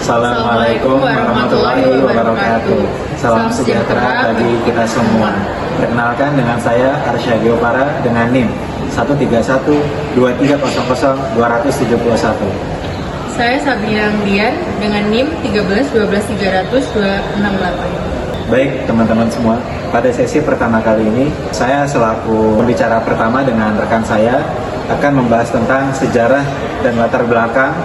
Assalamualaikum warahmatullahi wabarakatuh. Salam sejahtera bagi kita semua. Perkenalkan dengan saya Arsya Geopara dengan NIM 13123000271. Saya Sabrina Dian dengan NIM 131213268. Baik teman-teman semua, pada sesi pertama kali ini saya selaku pembicara pertama dengan rekan saya akan membahas tentang sejarah dan latar belakang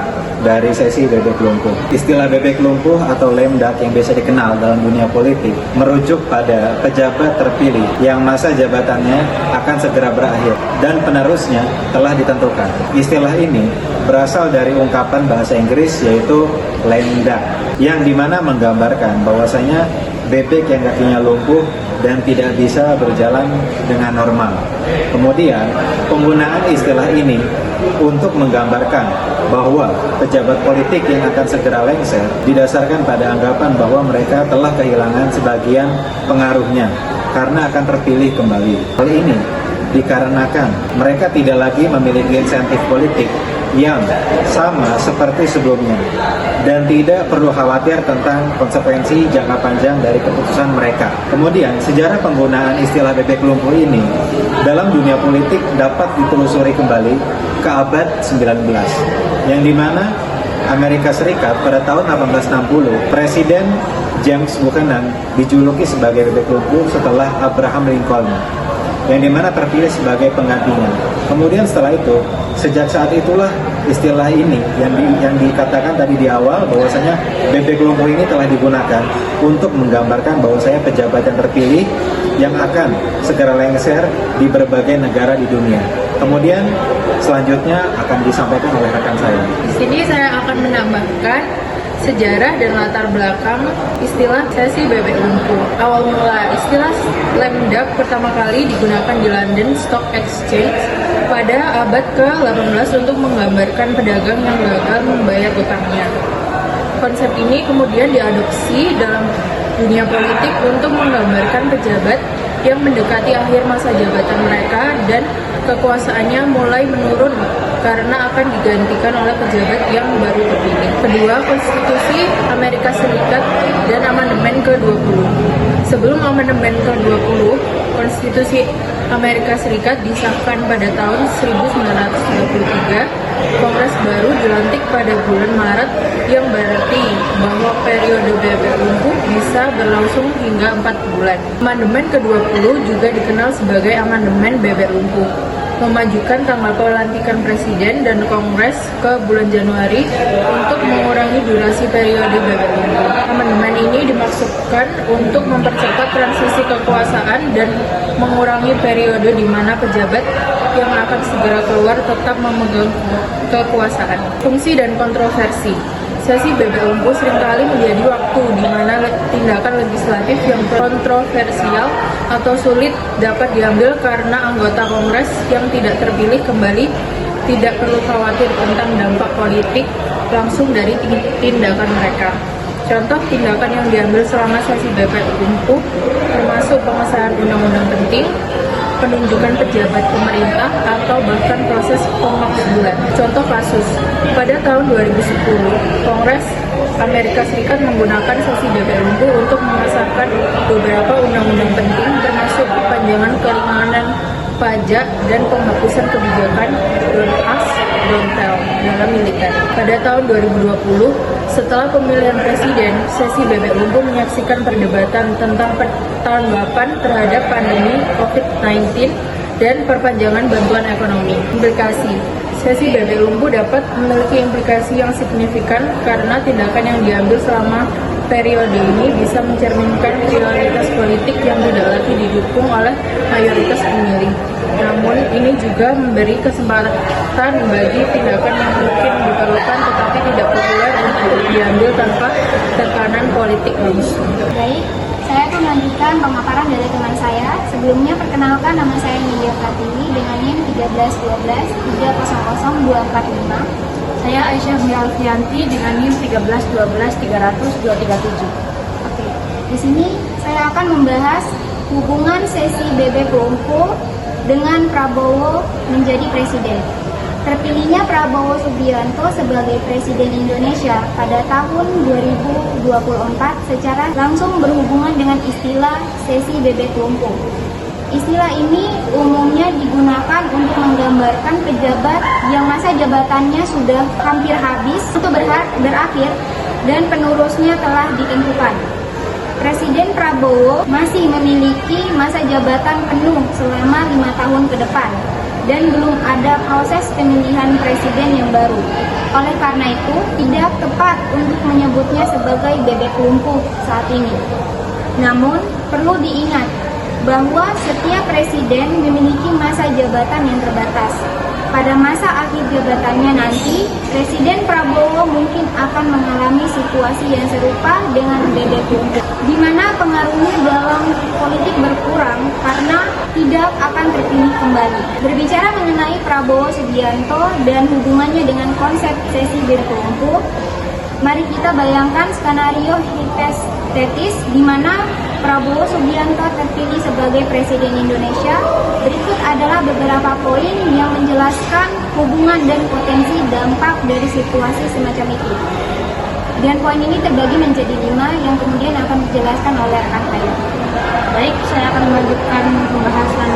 dari sesi bebek lumpuh. Istilah bebek lumpuh atau lame duck yang biasa dikenal dalam dunia politik merujuk pada pejabat terpilih yang masa jabatannya akan segera berakhir dan penerusnya telah ditentukan. Istilah ini berasal dari ungkapan bahasa Inggris yaitu lame duck, yang dimana menggambarkan bahwasanya bebek yang kakinya lumpuh dan tidak bisa berjalan dengan normal. Kemudian, penggunaan istilah ini untuk menggambarkan bahwa pejabat politik yang akan segera lengser didasarkan pada anggapan bahwa mereka telah kehilangan sebagian pengaruhnya karena akan terpilih kembali. Hal ini dikarenakan mereka tidak lagi memiliki insentif politik yang sama seperti sebelumnya dan tidak perlu khawatir tentang konsekuensi jangka panjang dari keputusan mereka. Kemudian, sejarah penggunaan istilah bebek lumpuh ini dalam dunia politik dapat ditelusuri kembali ke abad 19, yang dimana Amerika Serikat pada tahun 1860, Presiden James Buchanan dijuluki sebagai bebek lumpuh setelah Abraham Lincoln, yang dimana terpilih sebagai penggantinya. Kemudian setelah itu, sejak saat itulah istilah ini yang dikatakan tadi di awal bahwasanya bebek lumpuh ini telah digunakan untuk menggambarkan bahwasanya pejabat yang terpilih yang akan segera lengser di berbagai negara di dunia. Kemudian selanjutnya akan disampaikan oleh rekan saya. Di sini saya akan menambahkan sejarah dan latar belakang istilah sesi bebek lumpuh. Awal mula istilah lame duck pertama kali digunakan di London Stock Exchange pada abad ke-18 untuk menggambarkan pedagang yang gagal membayar utangnya. Konsep ini kemudian diadopsi dalam dunia politik untuk menggambarkan pejabat yang mendekati akhir masa jabatan mereka dan kekuasaannya mulai menurun karena akan digantikan oleh pejabat yang baru terpilih. Kedua, Konstitusi Amerika Serikat dan Amandemen ke-20. Sebelum Amandemen ke-20, Konstitusi Amerika Serikat disahkan pada tahun 1933, Kongres baru dilantik pada bulan Maret, yang berarti bahwa periode bebek lumpuh bisa berlangsung hingga 4 bulan. Amandemen ke-20 juga dikenal sebagai Amandemen Bebek Lumpuh, memajukan tanggal pelantikan presiden dan kongres ke bulan Januari untuk mengurangi durasi periode bebek lumpuh. Amandemen ini dimaksudkan untuk mempercepat transisi kekuasaan dan mengurangi periode di mana pejabat yang akan segera keluar tetap memegang kekuasaan. Fungsi dan kontroversi. Sesi bebek lumpuh seringkali menjadi waktu di mana tindakan legislatif yang kontroversial atau sulit dapat diambil karena anggota Kongres yang tidak terpilih kembali tidak perlu khawatir tentang dampak politik langsung dari tindakan mereka. Contoh tindakan yang diambil selama sesi bebek lumpuh termasuk pengesahan undang-undang penting, penunjukan pejabat pemerintah, atau bahkan proses pemakzulan. Contoh kasus, pada tahun 2010, Kongres Amerika Serikat menggunakan sesi bebek lumpuh untuk mengesahkan beberapa undang-undang penting, termasuk perpanjangan keringanan pajak dan penghapusan kebijakan Don't Ask, Don't Tell dalam militer. Pada tahun 2020, setelah pemilihan presiden, sesi bebek lumpuh menyaksikan perdebatan tentang pertanggapan terhadap pandemi COVID-19 dan perpanjangan bantuan ekonomi. Implikasi. Sesi bebek lumpuh dapat memiliki implikasi yang signifikan karena tindakan yang diambil selama periode ini bisa mencerminkan prioritas politik yang tidak lagi didukung oleh mayoritas pemilih. Namun, ini juga memberi kesempatan bagi tindakan yang mungkin diperlukan tetapi tidak populer untuk diambil tanpa tekanan politik langsung. Baik, saya akan melanjutkan pemaparan dari teman saya. Sebelumnya, perkenalkan, nama saya Nindya Pratiwi dengan NIM 13123000245. Saya Aisyah Mialfianti dengan NIM 13123000237. Oke, di sini saya akan membahas hubungan sesi bebek lumpuh dengan Prabowo menjadi presiden. Terpilihnya Prabowo Subianto sebagai Presiden Indonesia pada tahun 2024 secara langsung berhubungan dengan istilah sesi bebek lumpuh. Istilah ini umumnya digunakan untuk menggambarkan pejabat yang masa jabatannya sudah hampir habis untuk berakhir dan penerusnya telah ditentukan. Presiden Prabowo masih memiliki masa jabatan penuh selama 5 tahun ke depan dan belum ada proses pemilihan presiden yang baru. Oleh karena itu, tidak tepat untuk menyebutnya sebagai bebek lumpuh saat ini. Namun, perlu diingat bahwa setiap presiden memiliki masa jabatan yang terbatas. Pada masa akhir jabatannya nanti, Presiden Prabowo mungkin akan mengalami situasi yang serupa dengan bebek lumpuh, di mana pengaruhnya dalam politik berkurang karena tidak akan terpilih kembali. Berbicara mengenai Prabowo Subianto dan hubungannya dengan konsep sesi bebek lumpuh, mari kita bayangkan skenario hipotetis di mana Prabowo Subianto terpilih sebagai Presiden Indonesia. Berikut adalah beberapa poin yang menjelaskan hubungan dan potensi dampak dari situasi semacam itu. Dan poin ini terbagi menjadi 5 yang kemudian akan dijelaskan oleh rekan saya. Baik, saya akan melanjutkan pembahasan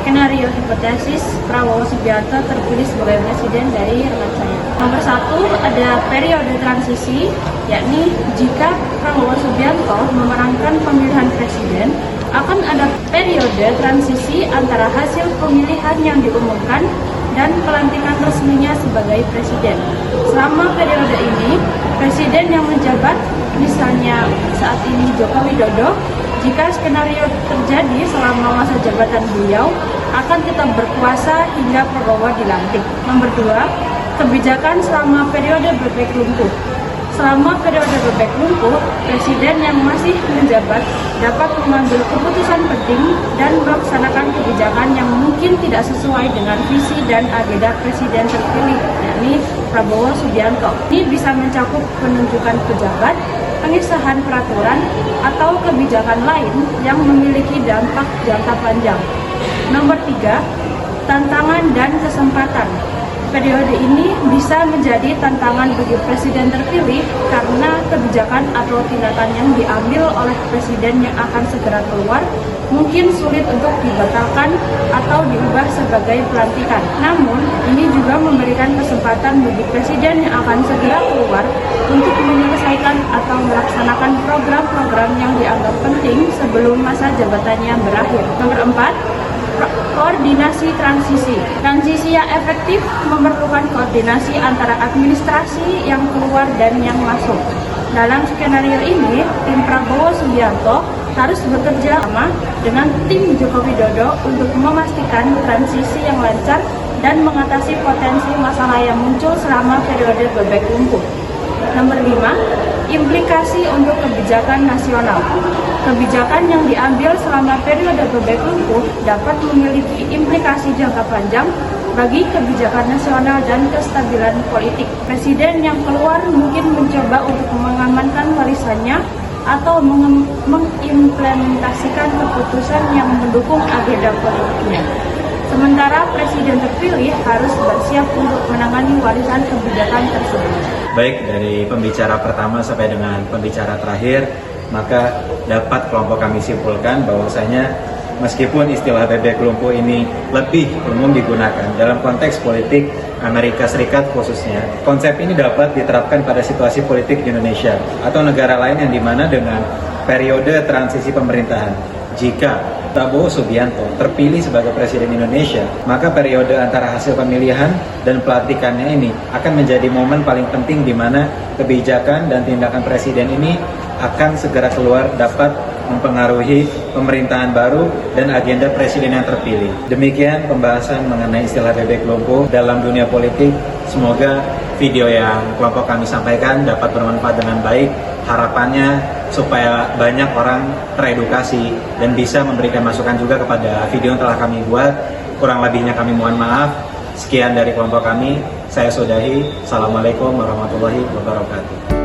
skenario hipotesis Prabowo Subianto terpilih sebagai presiden dari rekan saya. Nomor 1 ada periode transisi, yakni jika Prabowo Subianto memenangkan pemilihan presiden, akan ada periode transisi antara hasil pemilihan yang diumumkan dan pelantikan resminya sebagai presiden. Selama periode ini, presiden yang menjabat, misalnya saat ini Joko Widodo, jika skenario terjadi selama masa jabatan beliau, akan tetap berkuasa hingga Prabowo dilantik. Nomor 2, kebijakan selama periode bebek lumpuh. Selama periode bebek lumpuh, presiden yang masih menjabat dapat mengambil keputusan penting dan melaksanakan kebijakan yang mungkin tidak sesuai dengan visi dan agenda presiden terpilih, yakni Prabowo Subianto. Ini bisa mencakup penunjukan pejabat, pengesahan peraturan, atau kebijakan lain yang memiliki dampak jangka panjang. Nomor 3, tantangan dan kesempatan. Periode ini bisa menjadi tantangan bagi presiden terpilih karena kebijakan atau tindakan yang diambil oleh presiden yang akan segera keluar mungkin sulit untuk dibatalkan atau diubah sebagai pelantikan. Namun, ini juga memberikan kesempatan bagi presiden yang akan segera keluar untuk menyelesaikan atau melaksanakan program-program yang dianggap penting sebelum masa jabatannya berakhir. Nomor 4, koordinasi transisi. Transisi yang efektif memerlukan koordinasi antara administrasi yang keluar dan yang masuk. Dalam skenario ini, tim Prabowo Subianto harus bekerja sama dengan tim Joko Widodo untuk memastikan transisi yang lancar dan mengatasi potensi masalah yang muncul selama periode bebek lumpuh. Nomor 5, implikasi untuk kebijakan nasional. Kebijakan yang diambil selama periode bebek lumpuh dapat memiliki implikasi jangka panjang bagi kebijakan nasional dan kestabilan politik. Presiden yang keluar mungkin mencoba untuk mengamankan warisannya atau mengimplementasikan keputusan yang mendukung agenda politiknya. Sementara presiden terpilih harus bersiap untuk menangani warisan kebijakan tersebut. Baik, dari pembicara pertama sampai dengan pembicara terakhir, maka dapat kelompok kami simpulkan bahwasanya meskipun istilah bebek lumpuh ini lebih umum digunakan dalam konteks politik Amerika Serikat khususnya, konsep ini dapat diterapkan pada situasi politik di Indonesia atau negara lain yang dimana dengan periode transisi pemerintahan. Jika Prabowo Subianto terpilih sebagai Presiden Indonesia, maka periode antara hasil pemilihan dan pelantikannya ini akan menjadi momen paling penting di mana kebijakan dan tindakan Presiden ini akan segera keluar dapat mempengaruhi pemerintahan baru dan agenda Presiden yang terpilih. Demikian pembahasan mengenai istilah bebek lumpuh dalam dunia politik. Semoga video yang kelompok kami sampaikan dapat bermanfaat dengan baik. Harapannya supaya banyak orang teredukasi dan bisa memberikan masukan juga kepada video yang telah kami buat. Kurang lebihnya kami mohon maaf. Sekian dari kelompok kami. Saya sudahi. Assalamualaikum warahmatullahi wabarakatuh.